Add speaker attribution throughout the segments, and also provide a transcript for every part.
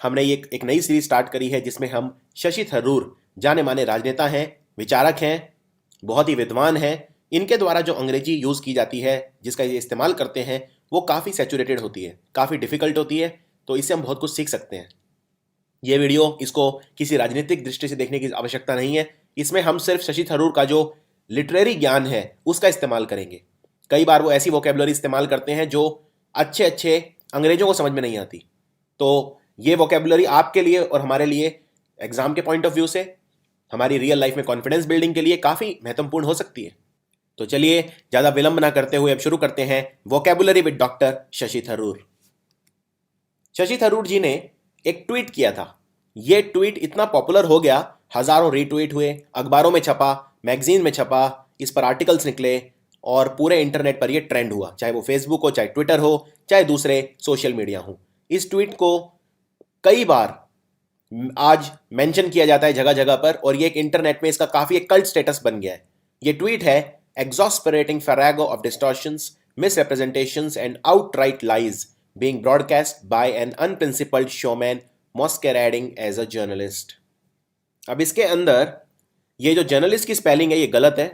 Speaker 1: हमने ये एक नई सीरीज स्टार्ट करी है जिसमें हम शशि थरूर, जाने माने राजनेता हैं, विचारक हैं, बहुत ही विद्वान हैं, इनके द्वारा जो अंग्रेजी यूज़ की जाती है, जिसका ये इस्तेमाल करते हैं, वो काफ़ी सैचुरेटेड होती है, काफ़ी डिफ़िकल्ट होती है। तो इससे हम बहुत कुछ सीख सकते हैं। ये वीडियो इसको किसी राजनीतिक दृष्टि से देखने की आवश्यकता नहीं है। इसमें हम सिर्फ शशि थरूर का जो लिटरेरी ज्ञान है उसका इस्तेमाल करेंगे। कई बार वो ऐसी वोकेबलरी इस्तेमाल करते हैं जो अच्छे अच्छे अंग्रेजों को समझ में नहीं आती। तो ये वोकेबलरी आपके लिए और हमारे लिए एग्जाम के पॉइंट ऑफ व्यू से, हमारी रियल लाइफ में कॉन्फिडेंस बिल्डिंग के लिए काफ़ी महत्वपूर्ण हो सकती है। तो चलिए ज़्यादा विलंब ना करते हुए अब शुरू करते हैं vocabulary with doctor Shashi Tharoor. Shashi Tharoor ji ने एक ट्वीट किया था। ये ट्वीट इतना पॉपुलर हो गया, हजारों रीट्वीट हुए, अखबारों में छपा, मैगजीन में छपा, इस पर आर्टिकल्स निकले और पूरे इंटरनेट पर ये ट्रेंड हुआ, चाहे वो फेसबुक हो, चाहे ट्विटर हो, चाहे दूसरे सोशल मीडिया हो। इस ट्वीट को कई बार आज मेंशन किया जाता है जगह जगह पर, और ये एक इंटरनेट में इसका काफ़ी एक कल्ट स्टेटस बन गया है। ये ट्वीट है, exasperating farrago of distortions, misrepresentations and outright lies being broadcast by an unprincipled showman masquerading as a journalist। अब इसके अंदर ये जो जर्नलिस्ट की स्पेलिंग है ये गलत है।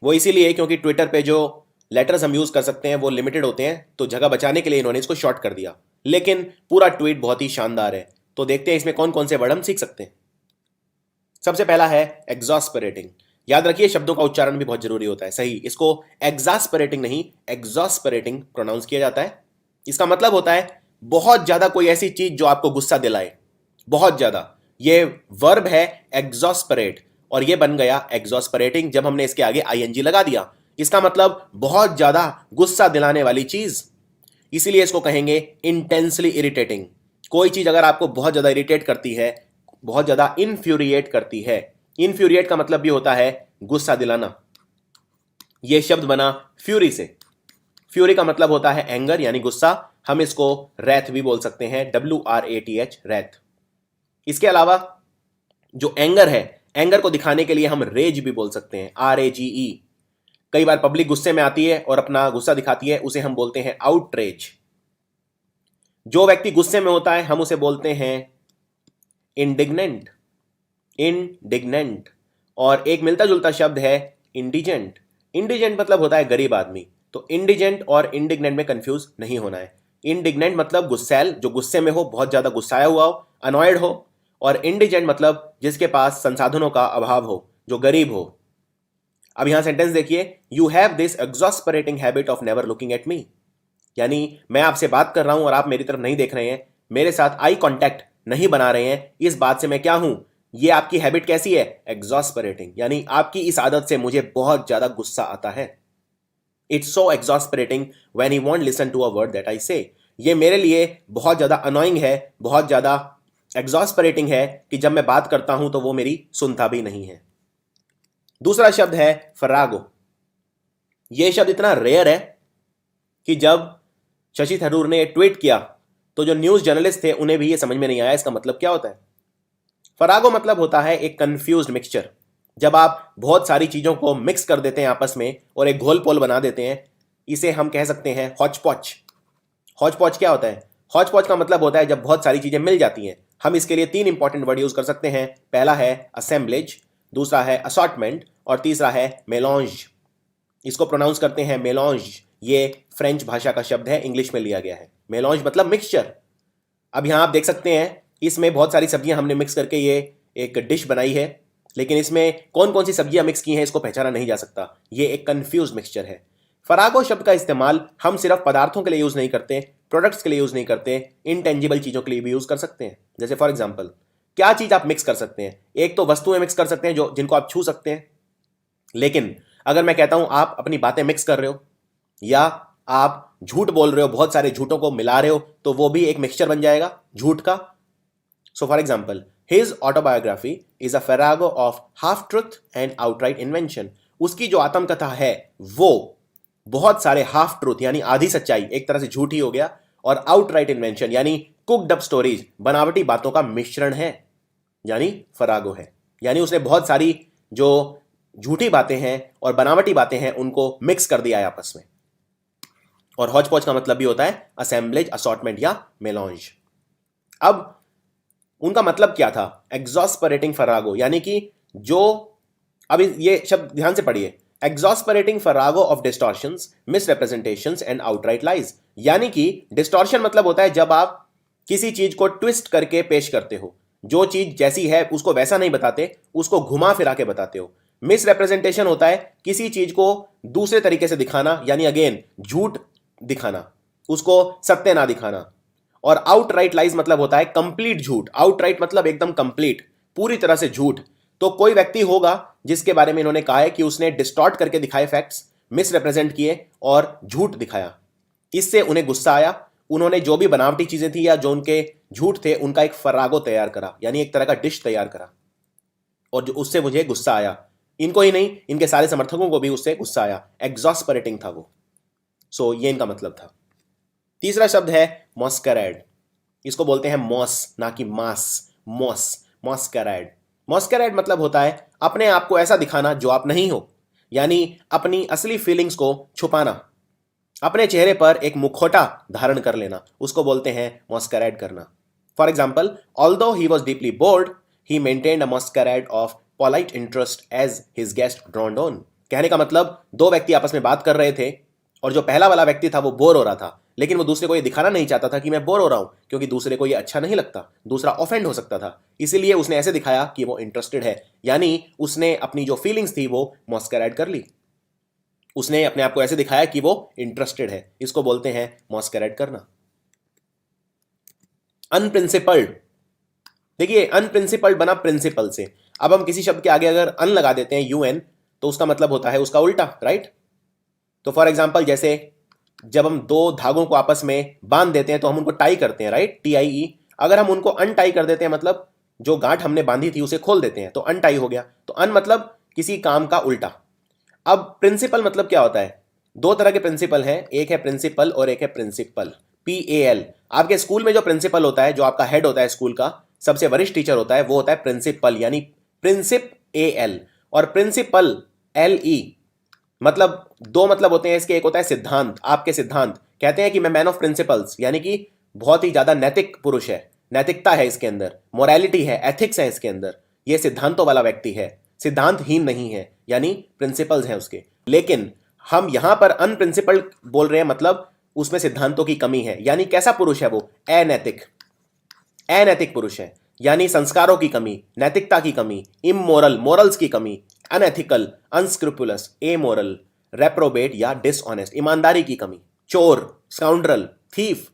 Speaker 1: वो इसीलिए क्योंकि ट्विटर पे जो लेटर्स हम यूज़ कर सकते हैं वो लिमिटेड होते हैं, तो जगह बचाने के लिए इन्होंने इसको शॉर्ट कर दिया। लेकिन पूरा ट्वीट बहुत ही शानदार है। तो देखते हैं इसमें कौन कौन से वर्ड हम सीख सकते हैं। सबसे पहला है एग्जॉस्परेटिंग। याद रखिए शब्दों का उच्चारण भी बहुत जरूरी होता है। सही, इसको एग्जास्परेटिंग नहीं एग्जॉस्परेटिंग प्रोनाउंस किया जाता है। इसका मतलब होता है बहुत ज्यादा कोई ऐसी चीज जो आपको गुस्सा दिलाए, बहुत ज्यादा। ये वर्ब है एग्जॉस्परेट और ये बन गया एग्जॉस्परेटिंग जब हमने इसके आगे आईएनजी लगा दिया। इसका मतलब बहुत ज्यादा गुस्सा दिलाने वाली चीज, इसीलिए इसको कहेंगे इंटेंसली इरिटेटिंग। कोई चीज अगर आपको बहुत ज्यादा इरिटेट करती है, बहुत ज्यादा इन्फ्यूरिएट करती है, इन्फ्यूरिएट का मतलब भी होता है गुस्सा दिलाना। यह शब्द बना फ्यूरी से। फ्यूरी का मतलब होता है एंगर यानी गुस्सा। हम इसको रैथ भी बोल सकते हैं, WRATH, रैथ। इसके अलावा जो एंगर है, एंगर को दिखाने के लिए हम रेज भी बोल सकते हैं, RAGE। कई बार पब्लिक गुस्से में आती है और अपना गुस्सा दिखाती है, उसे हम बोलते हैं आउटरेज। जो व्यक्ति गुस्से में होता है हम उसे बोलते हैं इंडिग्नेंट, इंडिग्नेंट। और एक मिलता जुलता शब्द है इंडिजेंट। इंडिजेंट मतलब होता है गरीब आदमी। तो इंडिजेंट और इंडिग्नेंट में कंफ्यूज नहीं होना है। इंडिग्नेंट मतलब गुस्सैल, जो गुस्से में हो, बहुत ज्यादा गुस्साया हुआ हो, अनॉयड हो। और इंडिजेंट मतलब जिसके पास संसाधनों का अभाव हो, जो गरीब हो। अब यहां सेंटेंस देखिए, you have this exasperating habit of never looking at me. यानी मैं आपसे बात कर रहा हूं और आप मेरी तरफ नहीं देख रहे हैं, मेरे साथ आई कांटेक्ट नहीं बना रहे हैं। इस बात से मैं क्या हूं, ये आपकी हैबिट कैसी है, एग्जॉस्परेटिंग। यानी आपकी इस आदत से मुझे बहुत ज्यादा गुस्सा आता है। It's so exasperating when he won't listen to a word that I say. ये मेरे लिए बहुत ज्यादा अनोइंग है, बहुत ज्यादा एग्जॉस्परेटिंग है कि जब मैं बात करता हूं तो वो मेरी सुनता भी नहीं है। दूसरा शब्द है फरागो। यह शब्द इतना रेयर है कि जब शशि थरूर ने ट्वीट किया तो जो न्यूज जर्नलिस्ट थे उन्हें भी ये समझ में नहीं आया इसका मतलब क्या होता है। फरागो मतलब होता है एक कंफ्यूज्ड मिक्सचर। जब आप बहुत सारी चीजों को मिक्स कर देते हैं आपस में और एक घोल पोल बना देते हैं, इसे हम कह सकते हैं हॉच पॉच। हॉच पॉच क्या होता है, हॉच पॉच का मतलब होता है जब बहुत सारी चीजें मिल जाती हैं। हम इसके लिए 3 इंपॉर्टेंट वर्ड यूज कर सकते हैं। पहला है असेंबलेज, दूसरा है असॉर्टमेंट और तीसरा है मेलॉन्ज। इसको प्रोनाउंस करते हैं मेलॉन्ज। ये फ्रेंच भाषा का शब्द है, इंग्लिश में लिया गया है। मेलॉन्ज मतलब मिक्सचर। अब यहां आप देख सकते हैं इसमें बहुत सारी सब्जियां हमने मिक्स करके ये एक डिश बनाई है, लेकिन इसमें कौन कौन सी सब्जियां मिक्स की हैं इसको पहचाना नहीं जा सकता। ये एक कंफ्यूज मिक्सचर है। फरागो शब्द का इस्तेमाल हम सिर्फ पदार्थों के लिए यूज नहीं करते, प्रोडक्ट्स के लिए यूज नहीं करते, इनटेंजिबल चीजों के लिए भी यूज कर सकते हैं। जैसे फॉर एग्जाम्पल, क्या चीज आप मिक्स कर सकते हैं, एक तो वस्तुएं मिक्स कर सकते हैं जो जिनको आप छू सकते हैं। लेकिन अगर मैं कहता हूं आप अपनी बातें मिक्स कर रहे हो या आप झूठ बोल रहे हो, बहुत सारे झूठों को मिला रहे हो, तो वो भी एक मिक्सचर बन जाएगा झूठ का। So for example, his autobiography is a farrago of half truth and outright invention. उसकी जो आत्मकथा है वो बहुत सारे हाफ ट्रूथ यानी आधी सच्चाई, एक तरह से झूठ ही हो गया, और आउटराइट इन्वेंशन यानी कुक्ड अप स्टोरीज, बनावटी बातों का मिश्रण है, यानी फरागो है। यानी उसने बहुत सारी जो झूठी बातें हैं और बनावटी बातें हैं उनको मिक्स कर दिया है आपस में। और हौच पौच का मतलब भी होता है असेंबलेज, असॉर्टमेंट या मेलॉन्ज। अब उनका मतलब क्या था? एग्जॉस्परेटिंग फरागो, यानी कि जो, अब ये शब्द ध्यान से पढ़िए, exasperating farrago of distortions, misrepresentations and outright lies. यानी कि डिस्टॉर्शन मतलब होता है जब आप किसी चीज को ट्विस्ट करके पेश करते हो, जो चीज जैसी है उसको वैसा नहीं बताते, उसको घुमा फिरा के बताते हो। मिसरिप्रेजेंटेशन होता है किसी चीज को दूसरे तरीके से दिखाना, यानी अगेन झूठ दिखाना, उसको सत्य ना दिखाना। और आउटराइट लाइज मतलब होता है कंप्लीट झूठ। आउटराइट मतलब एकदम कंप्लीट, पूरी तरह से झूठ। तो कोई व्यक्ति होगा जिसके बारे में इन्होंने कहा है कि उसने डिस्टॉर्ट करके दिखाए फैक्ट्स, मिसरिप्रेजेंट किए और झूठ दिखाया। इससे उन्हें गुस्सा आया। उन्होंने जो भी बनावटी चीजें थी या जो उनके झूठ थे उनका एक फरागो तैयार करा, यानी एक तरह का डिश तैयार करा, और जो उससे मुझे गुस्सा आया। इनको ही नहीं, इनके सारे समर्थकों को भी उससे गुस्सा आया। एग्जॉस्परेटिंग था वो। सो ये इनका मतलब था। तीसरा शब्द है मॉस्करेड। इसको बोलते हैं मॉस, ना कि मास। मॉस, मॉस्करेड। मॉस्करेड मतलब होता है अपने आप को ऐसा दिखाना जो आप नहीं हो, यानी अपनी असली फीलिंग्स को छुपाना, अपने चेहरे पर एक मुखौटा धारण कर लेना, उसको बोलते हैं मॉस्करेड करना। For example, although he was deeply bored, he maintained a masquerade of polite interest as his guest droned on. कहने का मतलब, दो व्यक्ति आपस में बात कर रहे थे और जो पहला वाला व्यक्ति था वो बोर हो रहा था, लेकिन वो दूसरे को ये दिखाना नहीं चाहता था कि मैं बोर हो रहा हूं, क्योंकि दूसरे को ये अच्छा नहीं लगता, दूसरा ऑफेंड हो सकता था। इसीलिए उसने ऐसे दिखाया कि वो इंटरेस्टेड है, यानी उसने अपनी जो फीलिंग्स थी वो मॉस्करेड कर ली। उसने अपने आप को ऐसे दिखाया कि वो इंटरेस्टेड है। इसको बोलते हैं मॉस्करेड करना। अनप्रिंसिपल्ड। देखिए, अनप्रिंसिपल्ड बना प्रिंसिपल से। अब हम किसी शब्द के आगे अगर अन लगा देते हैं, यूएन, तो उसका मतलब होता है उसका उल्टा, राइट? तो फॉर एग्जाम्पल, जैसे जब हम दो धागों को आपस में बांध देते हैं तो हम उनको टाई करते हैं, राइट? TIE। अगर हम उनको अनटाई कर देते हैं, मतलब जो गांठ हमने बांधी थी उसे खोल देते हैं, तो अनटाई हो गया। तो अन मतलब किसी काम का उल्टा। अब प्रिंसिपल मतलब क्या होता है? दो तरह के प्रिंसिपल हैं, एक है प्रिंसिपल और एक है प्रिंसिपल। PAL। आपके स्कूल में जो प्रिंसिपल होता है, जो आपका हेड होता है स्कूल का, सबसे वरिष्ठ टीचर होता है, वो होता है प्रिंसिपल, यानी प्रिंसिप AL। और प्रिंसिपल LE। मतलब दो मतलब होते हैं इसके। एक होता है सिद्धांत, आपके सिद्धांत। कहते हैं कि मैं मैन ऑफ प्रिंसिपल्स, यानी कि बहुत ही ज्यादा नैतिक पुरुष है, नैतिकता है इसके अंदर, मोरालिटी है, एथिक्स है इसके अंदर। ये सिद्धांतों वाला व्यक्ति है, सिद्धांतहीन नहीं है, यानी प्रिंसिपल्स हैं उसके। लेकिन हम यहां पर अनप्रिंसिपल्ड बोल रहे हैं, मतलब उसमें सिद्धांतों की कमी है। यानी कैसा पुरुष है वो? अनैतिक। अनैतिक पुरुष है, यानी संस्कारों की कमी, नैतिकता की कमी, इमोरल, मोरल्स की कमी, अनएथिकल, अनस्क्रूपुलस, एमोरल, रेप्रोबेट या डिसऑनेस्ट, ईमानदारी की कमी, चोर, स्काउंड्रल, थीफ।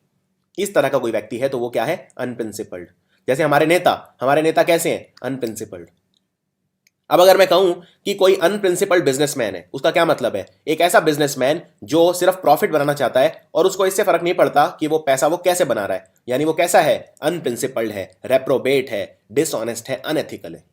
Speaker 1: इस तरह का कोई व्यक्ति है तो वो क्या है? अनप्रिंसिपल्ड। जैसे हमारे नेता कैसे हैं? अनप्रिंसिपल्ड। अब अगर मैं कहूं कि कोई अनप्रिंसिपल्ड बिजनेसमैन है, उसका क्या मतलब है? एक ऐसा बिजनेसमैन जो सिर्फ प्रॉफिट बनाना चाहता है और उसको इससे फर्क नहीं पड़ता कि वो पैसा वो कैसे बना रहा है, यानी वो कैसा है? अनप्रिंसिपल्ड है, रेप्रोबेट है, डिसऑनेस्ट है, अनएथिकल है।